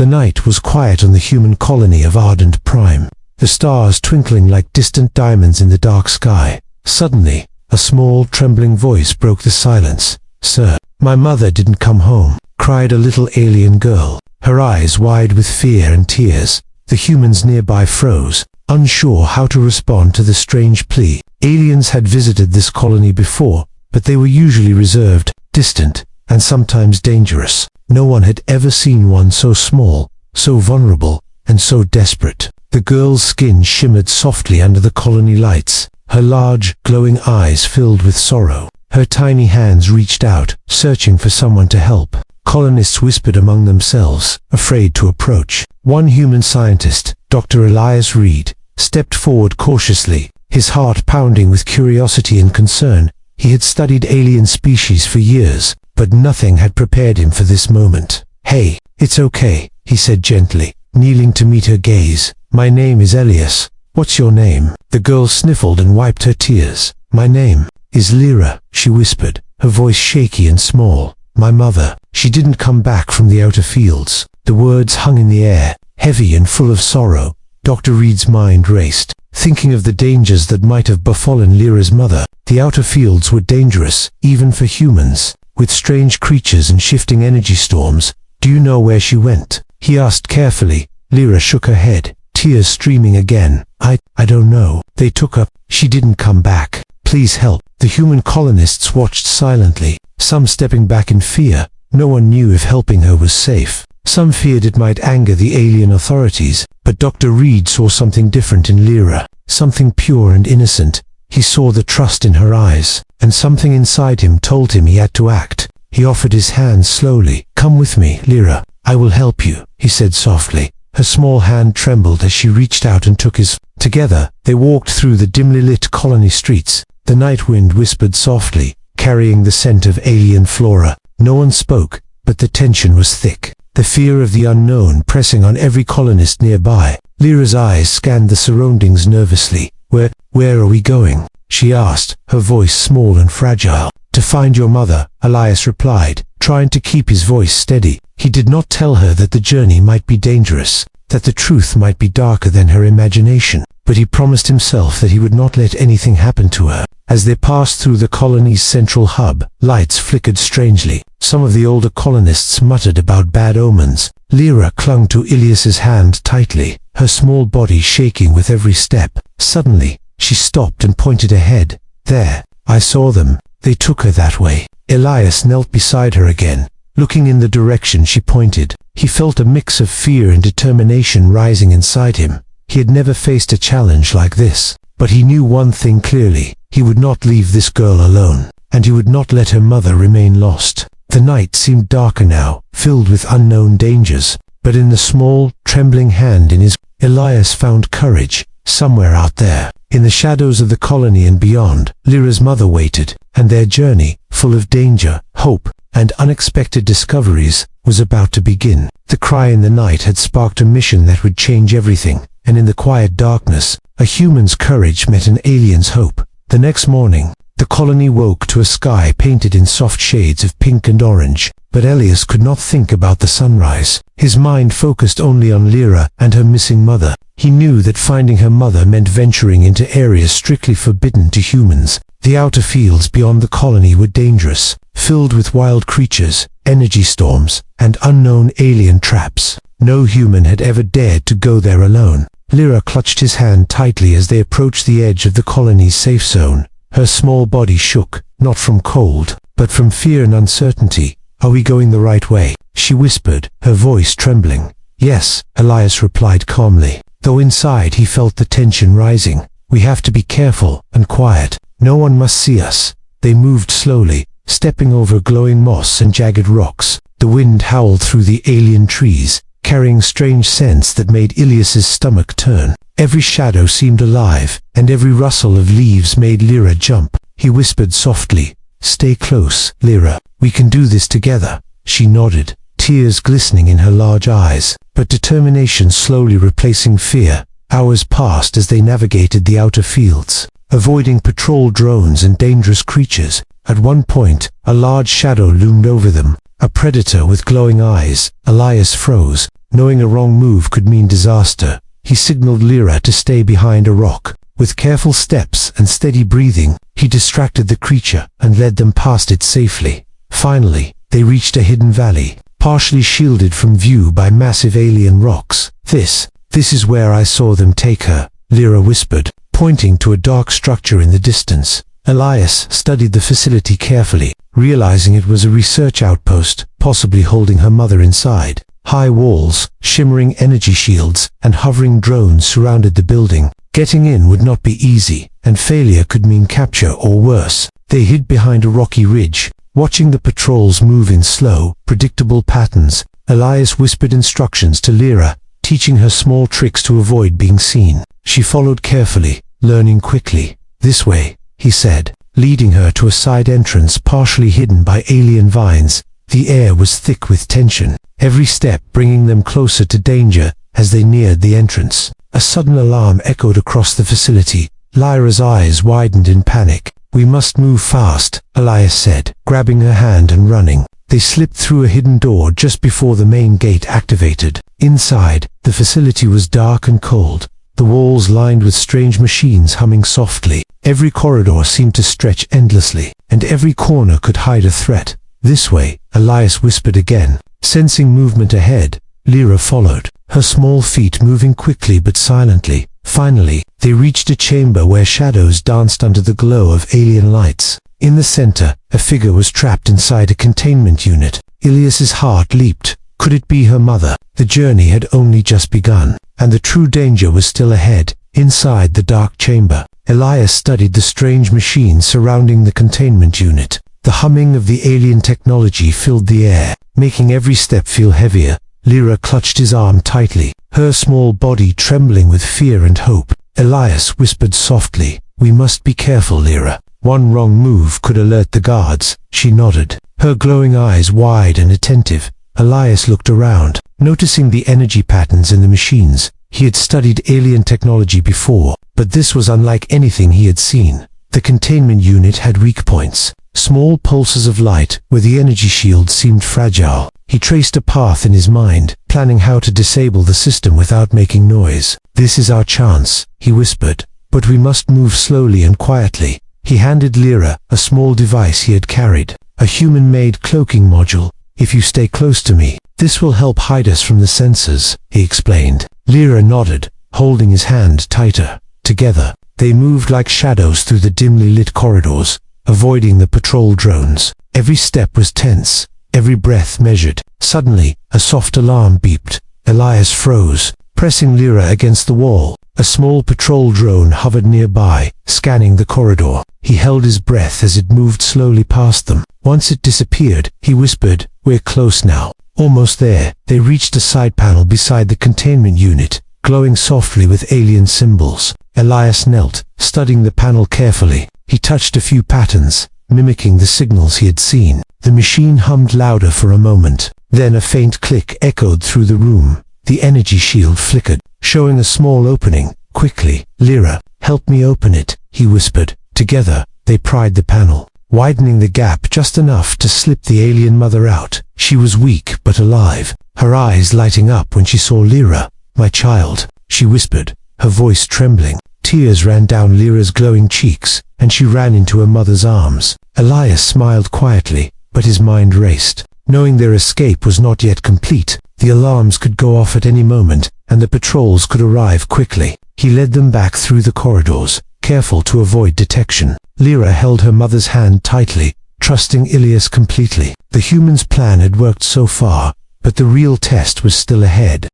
The night was quiet on the human colony of Ardent Prime, the stars twinkling like distant diamonds in the dark sky. Suddenly, a small, trembling voice broke the silence. "Sir, my mother didn't come home," cried a little alien girl, her eyes wide with fear and tears. The humans nearby froze, unsure how to respond to the strange plea. Aliens had visited this colony before, but they were usually reserved, distant, and sometimes dangerous. No one had ever seen one so small, so vulnerable, and so desperate. The girl's skin shimmered softly under the colony lights, her large, glowing eyes filled with sorrow. Her tiny hands reached out, searching for someone to help. Colonists whispered among themselves, afraid to approach. One human scientist, Dr. Elias Reed, stepped forward cautiously, his heart pounding with curiosity and concern. He had studied alien species for years, but nothing had prepared him for this moment. "Hey, it's okay," he said gently, kneeling to meet her gaze. "My name is Elias. What's your name?" The girl sniffled and wiped her tears. "My name is Lyra," she whispered, her voice shaky and small. "My mother, she didn't come back from the outer fields." The words hung in the air, heavy and full of sorrow. Dr. Reed's mind raced, thinking of the dangers that might have befallen Lyra's mother. The outer fields were dangerous, even for humans, with strange creatures and shifting energy storms. "Do you know where she went?" he asked carefully. Lyra shook her head, tears streaming again. I don't know. They took her. She didn't come back. Please help." The human colonists watched silently, some stepping back in fear. No one knew if helping her was safe. Some feared it might anger the alien authorities, but Dr. Reed saw something different in Lyra, something pure and innocent. He saw the trust in her eyes, and something inside him told him he had to act. He offered his hand slowly. "Come with me, Lyra. I will help you," he said softly. Her small hand trembled as she reached out and took his. Together, they walked through the dimly lit colony streets. The night wind whispered softly, carrying the scent of alien flora. No one spoke, but the tension was thick, the fear of the unknown pressing on every colonist nearby. Lyra's eyes scanned the surroundings nervously. Where are we going?" she asked, her voice small and fragile. "To find your mother," Elias replied, trying to keep his voice steady. He did not tell her that the journey might be dangerous, that the truth might be darker than her imagination, but he promised himself that he would not let anything happen to her. As they passed through the colony's central hub, lights flickered strangely. Some of the older colonists muttered about bad omens. Lyra clung to Elias's hand tightly, her small body shaking with every step. Suddenly, she stopped and pointed ahead. "There, I saw them. They took her that way." Elias knelt beside her again, looking in the direction she pointed. He felt a mix of fear and determination rising inside him. He had never faced a challenge like this, but he knew one thing clearly. He would not leave this girl alone, and he would not let her mother remain lost. The night seemed darker now, filled with unknown dangers, but in the small, trembling hand in his, Elias found courage. Somewhere out there, in the shadows of the colony and beyond, Lyra's mother waited, and their journey, full of danger, hope, and unexpected discoveries, was about to begin. The cry in the night had sparked a mission that would change everything, and in the quiet darkness, a human's courage met an alien's hope. The next morning, the colony woke to a sky painted in soft shades of pink and orange, but Elias could not think about the sunrise. His mind focused only on Lyra and her missing mother. He knew that finding her mother meant venturing into areas strictly forbidden to humans. The outer fields beyond the colony were dangerous, filled with wild creatures, energy storms, and unknown alien traps. No human had ever dared to go there alone. Lyra clutched his hand tightly as they approached the edge of the colony's safe zone. Her small body shook, not from cold, but from fear and uncertainty. "Are we going the right way?" she whispered, her voice trembling. "Yes," Elias replied calmly, though inside he felt the tension rising. "We have to be careful and quiet. No one must see us." They moved slowly, stepping over glowing moss and jagged rocks. The wind howled through the alien trees, carrying strange scents that made Elias's stomach turn. Every shadow seemed alive, and every rustle of leaves made Lyra jump. He whispered softly, "Stay close, Lyra. We can do this together." She nodded, tears glistening in her large eyes, but determination slowly replacing fear. Hours passed as they navigated the outer fields, avoiding patrol drones and dangerous creatures. At one point, a large shadow loomed over them, A predator with glowing eyes. Elias froze, knowing a wrong move could mean disaster. He signaled Lyra to stay behind a rock. With careful steps and steady breathing, he distracted the creature and led them past it safely. Finally, they reached a hidden valley, partially shielded from view by massive alien rocks. This is where I saw them take her, Lyra whispered, pointing to a dark structure in the distance. Elias studied the facility carefully, realizing it was a research outpost, possibly holding her mother inside. High walls, shimmering energy shields, and hovering drones surrounded the building. Getting in would not be easy, and failure could mean capture or worse. They hid behind a rocky ridge, watching the patrols move in slow, predictable patterns. Elias whispered instructions to Lyra, teaching her small tricks to avoid being seen. She followed carefully, learning quickly. This way, he said, leading her to a side entrance partially hidden by alien vines. The air was thick with tension, every step bringing them closer to danger. As they neared the entrance, a sudden alarm echoed across the facility. Lyra's eyes widened in panic. "We must move fast," Elias said, grabbing her hand and running. They slipped through a hidden door just before the main gate activated. Inside, the facility was dark and cold, the walls lined with strange machines humming softly. Every corridor seemed to stretch endlessly, and every corner could hide a threat. "This way," Elias whispered again. Sensing movement ahead, Lyra followed, her small feet moving quickly but silently. Finally, they reached a chamber where shadows danced under the glow of alien lights. In the center, a figure was trapped inside a containment unit. Ilias's heart leaped. Could it be her mother? The journey had only just begun, and the true danger was still ahead. Inside the dark chamber, Elias studied the strange machines surrounding the containment unit. The humming of the alien technology filled the air, making every step feel heavier. Lyra clutched his arm tightly, her small body trembling with fear and hope. Elias whispered softly, "We must be careful, Lyra. One wrong move could alert the guards." She nodded, her glowing eyes wide and attentive. Elias looked around, noticing the energy patterns in the machines. He had studied alien technology before, but this was unlike anything he had seen. The containment unit had weak points, small pulses of light where the energy shield seemed fragile. He traced a path in his mind, planning how to disable the system without making noise. "This is our chance," he whispered, "but we must move slowly and quietly." He handed Lyra a small device he had carried, a human-made cloaking module. "If you stay close to me, this will help hide us from the sensors," he explained. Lyra nodded, holding his hand tighter. Together, they moved like shadows through the dimly lit corridors, avoiding the patrol drones. Every step was tense, every breath measured. Suddenly, a soft alarm beeped. Elias froze, pressing Lyra against the wall. A small patrol drone hovered nearby, scanning the corridor. He held his breath as it moved slowly past them. Once it disappeared, he whispered, "We're close now." Almost there, they reached a side panel beside the containment unit, glowing softly with alien symbols. Elias knelt, studying the panel carefully. He touched a few patterns, mimicking the signals he had seen. The machine hummed louder for a moment. Then a faint click echoed through the room. The energy shield flickered, showing a small opening. "Quickly, Lyra, help me open it," he whispered. Together, they pried the panel, widening the gap just enough to slip the alien mother out. She was weak but alive, her eyes lighting up when she saw Lyra. "My child," she whispered, her voice trembling. Tears ran down Lyra's glowing cheeks, and she ran into her mother's arms. Elias smiled quietly, but his mind raced. Knowing their escape was not yet complete, the alarms could go off at any moment, and the patrols could arrive quickly. He led them back through the corridors, careful to avoid detection. Lyra held her mother's hand tightly, trusting Ilias completely. The human's plan had worked so far, but the real test was still ahead.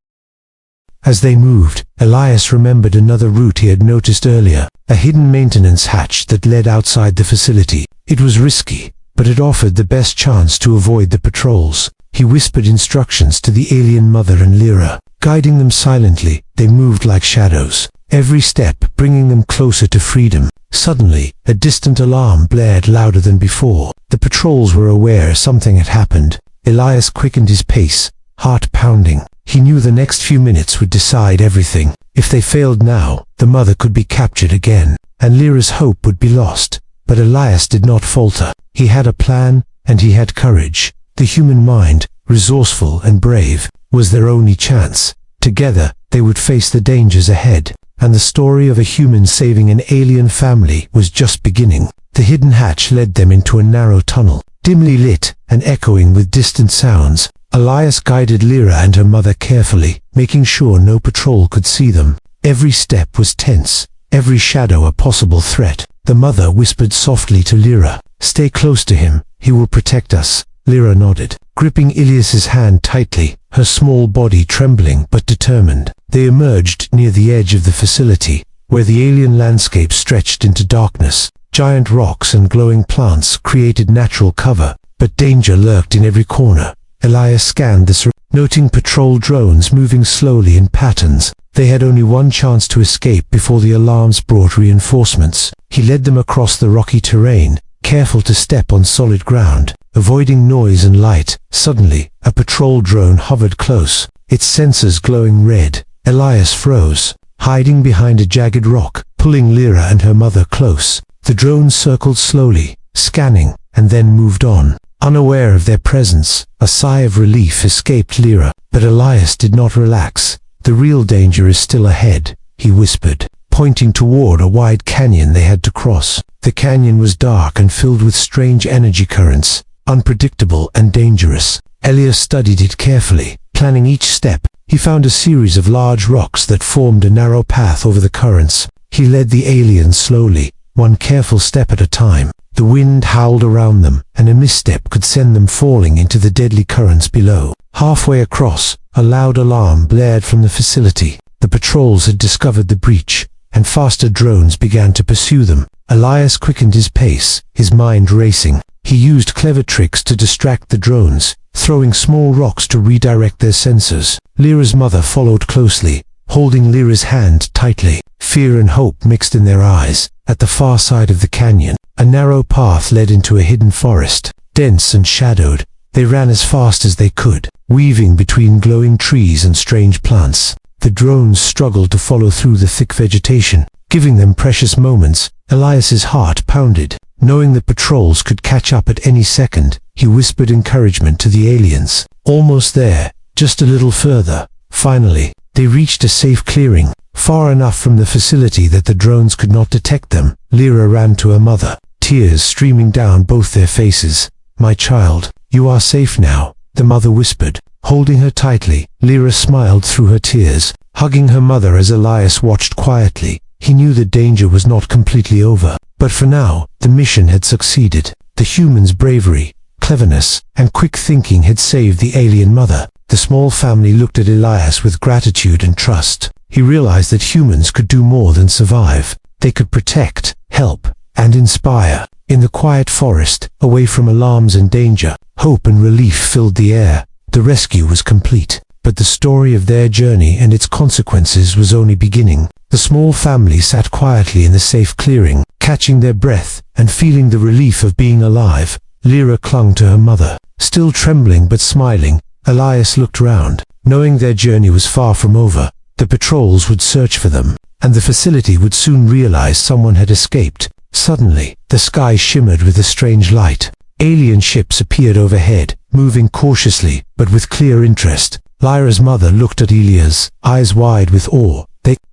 As they moved, Elias remembered another route he had noticed earlier, a hidden maintenance hatch that led outside the facility. It was risky, but it offered the best chance to avoid the patrols. He whispered instructions to the alien mother and Lyra. Guiding them silently, they moved like shadows, every step bringing them closer to freedom. Suddenly, a distant alarm blared louder than before. The patrols were aware something had happened. Elias quickened his pace, heart pounding. He knew the next few minutes would decide everything. If they failed now, the mother could be captured again, and Lyra's hope would be lost. But Elias did not falter. He had a plan, and he had courage. The human mind, resourceful and brave, was their only chance. Together, they would face the dangers ahead, and the story of a human saving an alien family was just beginning. The hidden hatch led them into a narrow tunnel, dimly lit and echoing with distant sounds. Elias guided Lyra and her mother carefully, making sure no patrol could see them. Every step was tense, every shadow a possible threat. The mother whispered softly to Lyra, "Stay close to him, he will protect us." Lyra nodded, gripping Ilias's hand tightly, her small body trembling but determined. They emerged near the edge of the facility, where the alien landscape stretched into darkness. Giant rocks and glowing plants created natural cover, but danger lurked in every corner. Elias scanned the surroundings, noting patrol drones moving slowly in patterns. They had only one chance to escape before the alarms brought reinforcements. He led them across the rocky terrain, careful to step on solid ground, avoiding noise and light. Suddenly, a patrol drone hovered close, its sensors glowing red. Elias froze, hiding behind a jagged rock, pulling Lyra and her mother close. The drone circled slowly, scanning, and then moved on. Unaware of their presence, a sigh of relief escaped Lyra, but Elias did not relax. "The real danger is still ahead," he whispered, pointing toward a wide canyon they had to cross. The canyon was dark and filled with strange energy currents, unpredictable and dangerous. Elias studied it carefully, planning each step. He found a series of large rocks that formed a narrow path over the currents. He led the aliens slowly, one careful step at a time. The wind howled around them, and a misstep could send them falling into the deadly currents below. Halfway across, a loud alarm blared from the facility. The patrols had discovered the breach, and faster drones began to pursue them. Elias quickened his pace, his mind racing. He used clever tricks to distract the drones, throwing small rocks to redirect their sensors. Lyra's mother followed closely, holding Lyra's hand tightly. Fear and hope mixed in their eyes. At the far side of the canyon, a narrow path led into a hidden forest, dense and shadowed. They ran as fast as they could, weaving between glowing trees and strange plants. The drones struggled to follow through the thick vegetation, giving them precious moments. Elias's heart pounded, knowing the patrols could catch up at any second. He whispered encouragement to the aliens. "Almost there, just a little further." Finally, they reached a safe clearing, far enough from the facility that the drones could not detect them. Lyra ran to her mother, tears streaming down both their faces. "My child, you are safe now," the mother whispered, holding her tightly. Lyra smiled through her tears, hugging her mother as Elias watched quietly. He knew the danger was not completely over, but for now, the mission had succeeded. The humans' bravery, cleverness, and quick thinking had saved the alien mother. The small family looked at Elias with gratitude and trust. He realized that humans could do more than survive. They could protect, help, and inspire. In the quiet forest, away from alarms and danger, hope and relief filled the air. The rescue was complete, but the story of their journey and its consequences was only beginning. The small family sat quietly in the safe clearing, catching their breath and feeling the relief of being alive. Lyra clung to her mother, still trembling but smiling. Elias looked round, knowing their journey was far from over. The patrols would search for them, and the facility would soon realize someone had escaped. Suddenly, the sky shimmered with a strange light. Alien ships appeared overhead, moving cautiously, but with clear interest. Lyra's mother looked at Ilias, eyes wide with awe.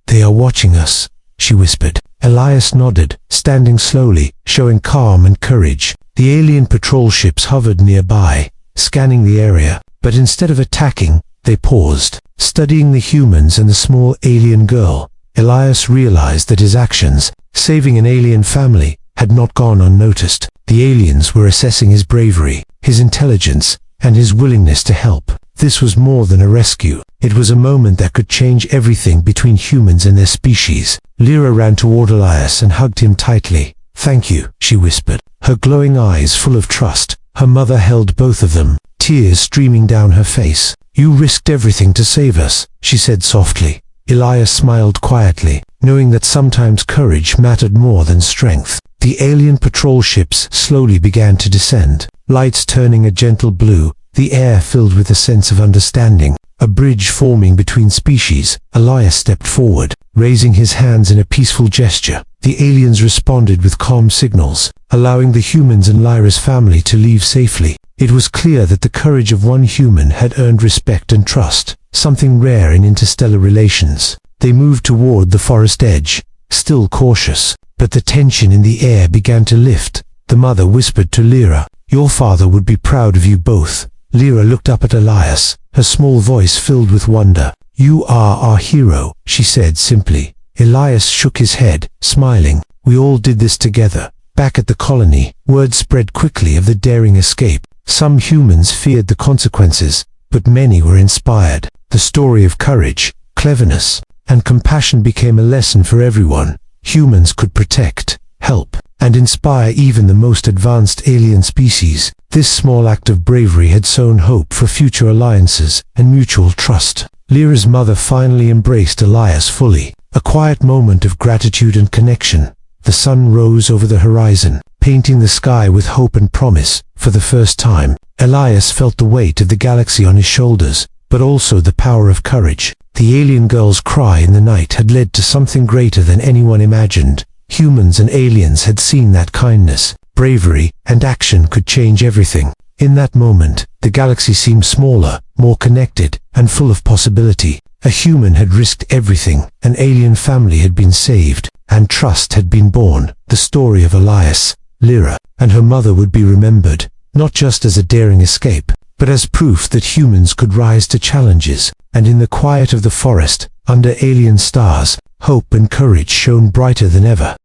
They are watching us," she whispered. Elias nodded, standing slowly, showing calm and courage. The alien patrol ships hovered nearby, scanning the area, but instead of attacking, they paused, studying the humans and the small alien girl. Elias realized that his actions, saving an alien family, had not gone unnoticed. The aliens were assessing his bravery, his intelligence, and his willingness to help. This was more than a rescue. It was a moment that could change everything between humans and their species. Lyra ran toward Elias and hugged him tightly. "Thank you," she whispered, her glowing eyes full of trust. Her mother held both of them, tears streaming down her face. "You risked everything to save us," she said softly. Elias smiled quietly, knowing that sometimes courage mattered more than strength. The alien patrol ships slowly began to descend, lights turning a gentle blue, the air filled with a sense of understanding. A bridge forming between species. Elias stepped forward, raising his hands in a peaceful gesture. The aliens responded with calm signals, allowing the humans and Lyra's family to leave safely. It was clear that the courage of one human had earned respect and trust, something rare in interstellar relations. They moved toward the forest edge, still cautious, but the tension in the air began to lift. The mother whispered to Lyra, "Your father would be proud of you both." Lyra looked up at Elias, her small voice filled with wonder. "You are our hero," she said simply. Elias shook his head, smiling. "We all did this together." Back at the colony, word spread quickly of the daring escape. Some humans feared the consequences, but many were inspired. The story of courage, cleverness, and compassion became a lesson for everyone. Humans could protect, help, and inspire even the most advanced alien species. This small act of bravery had sown hope for future alliances and mutual trust. Lyra's mother finally embraced Elias fully, a quiet moment of gratitude and connection. The sun rose over the horizon, painting the sky with hope and promise. For the first time, Elias felt the weight of the galaxy on his shoulders, but also the power of courage. The alien girl's cry in the night had led to something greater than anyone imagined. Humans and aliens had seen that kindness, bravery, and action could change everything. In that moment, the galaxy seemed smaller, more connected, and full of possibility. A human had risked everything, an alien family had been saved, and trust had been born. The story of Elias, Lyra, and her mother would be remembered, not just as a daring escape, but as proof that humans could rise to challenges. And in the quiet of the forest, under alien stars, hope and courage shone brighter than ever.